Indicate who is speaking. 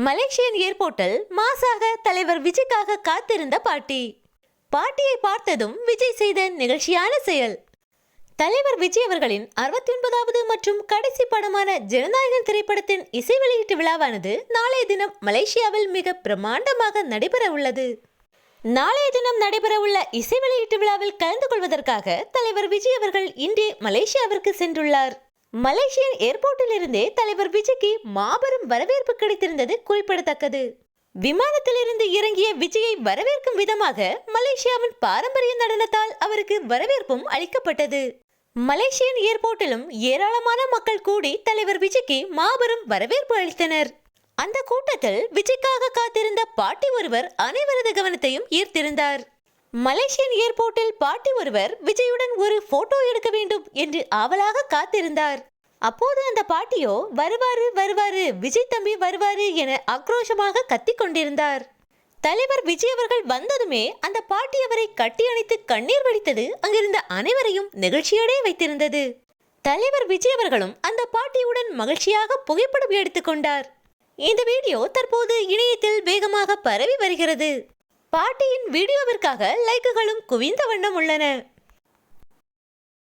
Speaker 1: Malaysian ஏர்போர்ட்டில் மாசாக தலைவர் விஜய்க்காக காத்திருந்த பாட்டி. பாட்டியை பார்த்ததும் விஜய் செய்த நிகழ்ச்சியான செயல். தலைவர் விஜய் அவர்களின் 69வது மற்றும் கடைசி படமான ஜனநாயகன் திரைப்படத்தின் இசை வெளியீட்டு விழாவானது நாளைய தினம் மலேசியாவில் மிக பிரம்மாண்டமாக நடைபெற உள்ளது. நாளைய தினம் நடைபெறவுள்ள இசை வெளியீட்டு விழாவில் கலந்து கொள்வதற்காக தலைவர் விஜய் அவர்கள் இன்றே மலேசியாவிற்கு சென்றுள்ளார். மலேசியன் ஏர்போர்ட்டில் இருந்தே தலைவர் விஜய்க்கு மாபெரும் வரவேற்பு கிடைத்திருந்தது குறிப்பிடத்தக்கது. விமானத்தில் இருந்து இறங்கிய விஜயை வரவேற்கும் விதமாக மலேசியாவின் பாரம்பரிய நடனத்தால் அவருக்கு வரவேற்பும் அளிக்கப்பட்டது. மலேசியன் ஏர்போர்ட்டிலும் ஏராளமான மக்கள் கூடி தலைவர் விஜய்க்கு மாபெரும் வரவேற்பு அளித்தனர். அந்த கூட்டத்தில் விஜய்க்காக காத்திருந்த பாட்டி ஒருவர் அனைவரது கவனத்தையும் ஈர்த்திருந்தார். மலேசியன் ஏர்போர்ட்டில் பாட்டி ஒருவர் விஜயுடன் ஒரு போட்டோ எடுக்க வேண்டும் என்று ஆவலாக காத்திருந்தார். அப்போது அந்த பாட்டியோ வருவாரு வருவாரு விஜய் தம்பி வருவாரு என ஆக்ரோஷமாக கத்திக் கொண்டிருந்தார். தலைவர் விஜய் அவர்கள் வந்ததுமே அந்த பாட்டி அவரை கட்டி அணைத்து கண்ணீர் வடித்தது அங்கிருந்த அனைவரையும் நெகிழ்ச்சியடைய வைத்திருந்தது. தலைவர் விஜய் அவர்களும் அந்த பாட்டியுடன் மகிழ்ச்சியாக புகைப்படம் எடுத்துக்கொண்டார். இந்த வீடியோ தற்போது இணையத்தில் வேகமாக பரவி வருகிறது. பாட்டியின் வீடியோவிற்காக லைக்குகளும் குவிந்த வண்ணம் உள்ளன.